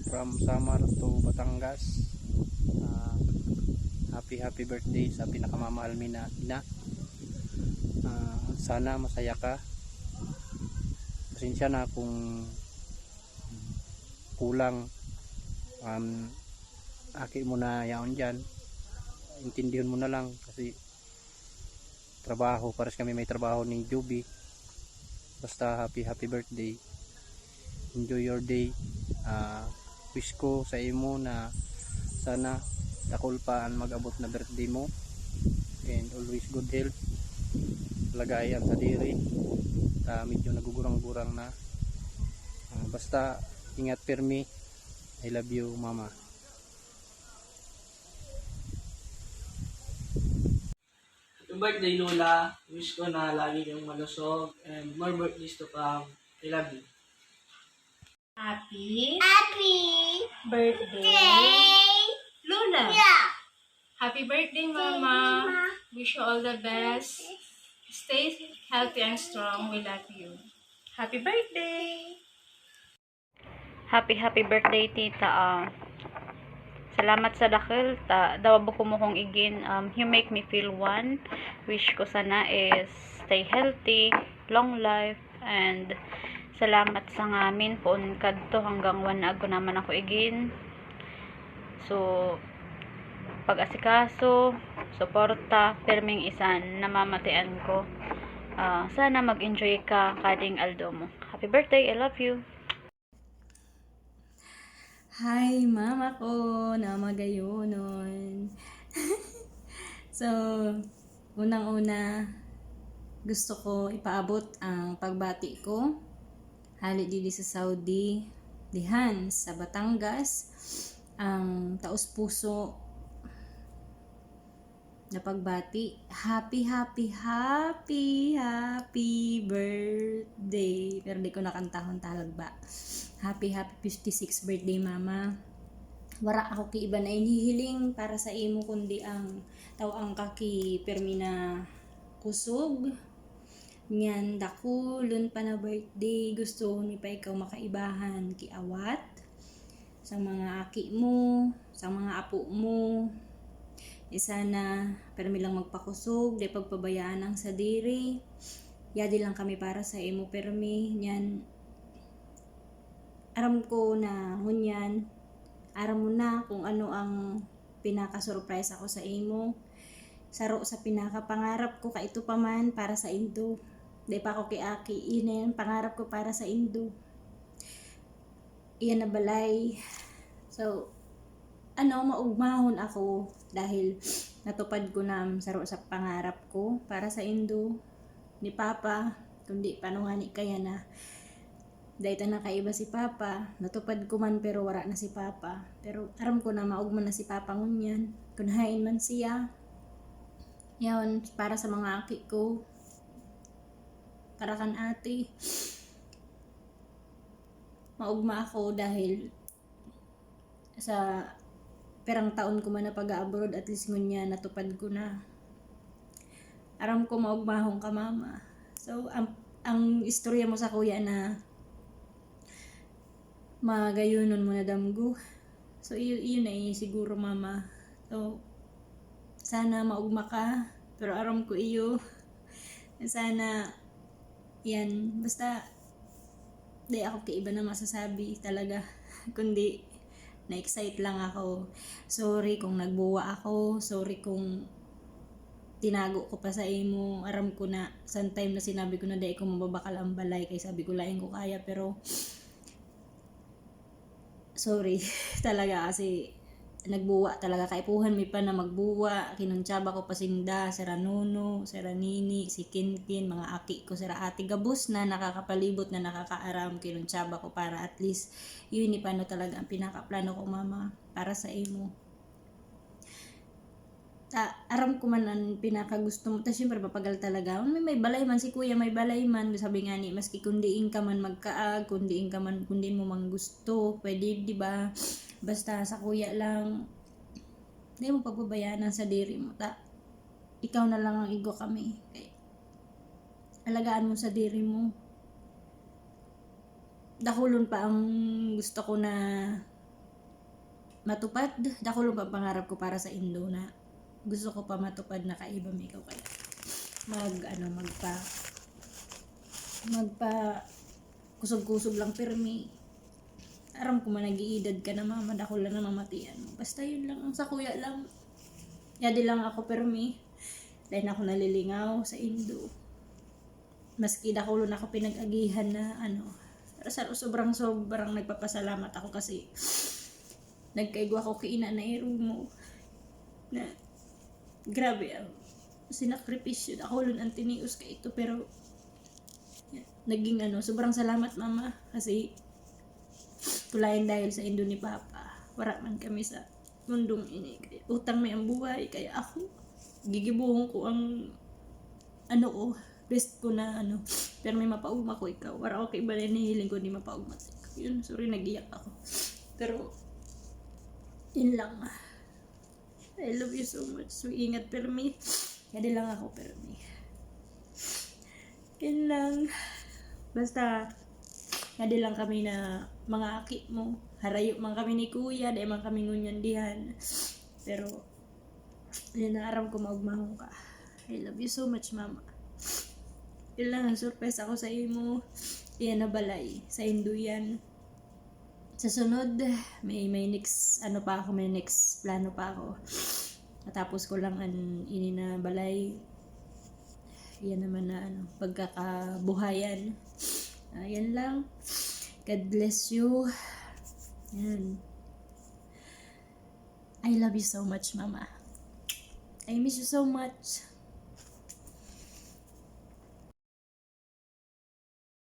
from Samar to Batangas. uh, happy birthday sa pinakamamahal mi na ina. Sana masaya ka. Pasensya na kung kulang. Aki mo na yaon dyan, intindihan mo na lang kasi trabaho, pares kami may trabaho ni Juby. Basta happy birthday, enjoy your day. Wish ko sa imo na sana dakol pa ang mag-abot na birthday mo, and always good health. Lagayan sa diri, medyo nagugurang-gurang na. Basta ingat pirmi. I love you, mama. Yung birthday, Lola, wish ko na lagi kang malusog and more birthdays to come. I love you. Happy birthday, birthday, Luna. yeah. Happy birthday, Mama. Wish you all the best. Stay healthy and strong. We love you. Happy birthday. Happy birthday, tita. Salamat sa dakil. Dawabo ko mo kong igin. You make me feel one. Wish ko sana is stay healthy, long life, and salamat sa ngamin poon kadto hanggang wanag ko naman ako igin. So, pag-asikaso, suporta, perming isan, namamatian ko. Sana mag-enjoy ka kading aldo mo. Happy birthday, I love you. Hi, mama ko na magayonon. So, unang-una, gusto ko ipaabot ang pagbati ko. Hali dili sa Saudi, dihan sa Batangas, ang taos-puso na pagbati. Happy birthday. Pero di ko nakantahon talagba. Happy 56 birthday, mama. Wara ako ki iba na inihiling para sa imo kundi ang tawang kaki permi na kusog. Nyan dakulon pa na birthday. Gusto ni pa ikaw makaibahan kiawat sa mga aki mo, sa mga apo mo. Sana permi lang magpakusog, di pagpabayaan ang sadiri. Yadi lang kami para sa imo permi. Nyan aram ko na ngunyan, aram mo na kung ano ang pinaka-surprise ako sa imo. Saro sa pinaka-pangarap ko, kaito pa man para sa Indo. Di pa ako kiaki, yun pangarap ko para sa Indo. Iyan na balay. So, maugmahon ako dahil natupad ko na saro sa pangarap ko para sa Indo ni Papa, kundi panungani kaya na. Dahil nakaiba si Papa, natupad ko man pero wala na si Papa. Pero aram ko na maugman na si Papa ngunyan. Kunahain man siya. Yan, para sa mga aki ko. Para kan ate. Maugma ako dahil sa perang taon ko man na pag-abroad, at least ngunyan natupad ko na. Aram ko maugmahong ka, mama. So, ang istorya mo sa kuya na magayunon mo na damgo. So, iyon na siguro, mama. So, sana maugma ka. Pero aram ko iyo. Sana, yan. Basta, di ako kaiba na masasabi talaga. Kundi, na-excite lang ako. Sorry kung nagbuwa ako. Sorry kung tinago ko pa sa imo. Aram ko na, sometime na sinabi ko na di ko mababakal ang balay. Kaya sabi ko, laing ko kaya. Pero, sorry talaga kasi nagbuwa talaga. Kaipuhan mi pa na magbuwa. Kinuntsaba ko pasinda, sira Nuno, sira Nini, si Kinkin, mga aki ko, sira ate gabos na nakakapalibot na nakakaaram. Kinuntsaba ko para at least yun ni paano talaga ang pinakaplano ko, mama, para sa imo. Aram ko man ang pinakagusto mo. Tapos syempre papagal talaga. May balay man si kuya, may balay man. Sabi nga ni, maski kundiin ka man magkaag, kundiin ka man, kundiin mo mang gusto. Pwede, di ba? Basta sa kuya lang. Hindi mo pagbabayaan sa diri mo. Ikaw na lang ang igo kami. Okay. Alagaan mo sa diri mo. Dakulon pa ang gusto ko na matupad. Dako lang pa pangarap ko para sa Indo na gusto ko pa matupad na kaiba may ikaw kaya magpa kusog-kusog lang pirmi. Aram ko man nag-iidad ka na mama, dako lang na mamatian. Basta yun lang ang sa kuya lang. Yadi lang ako pirmi. Dahil ako nalilingaw sa Indo. Maski dako lang ako pinag-agihan na sobrang nagpapasalamat ako kasi nagkaigwa ko kiina na mo na grabe ang sinakripisyo ako lun ang tinius ka ito pero naging sobrang salamat mama kasi tulayan dahil sa Indo ni Papa wala man kami sa mundong ini utang may ang buhay kaya ako gigibuhon ko ang best ko na pero may mapaugma ko ikaw wala ako kay iba na hinihiling ko di mapaugma yun sorry nagiyak ako pero yun lang. I love you so much. So, ingat Permi. Kaya lang ako Permi. Yun lang. Basta, kaya lang kami na mga aki mo. Harayo man kami ni kuya. Dahil man kami ngunyan dihan. Pero, yun na aram ko maugmahong ka. I love you so much mama. Yun lang. Surprise ako sa imo. Iyan na balay. Sa Induyan. Sa sunod, may next may next plano pa ako. Natapos ko lang ini na balay. Yan naman na pagkakabuhayan. Yan lang. God bless you. Yan. I love you so much, mama. I miss you so much.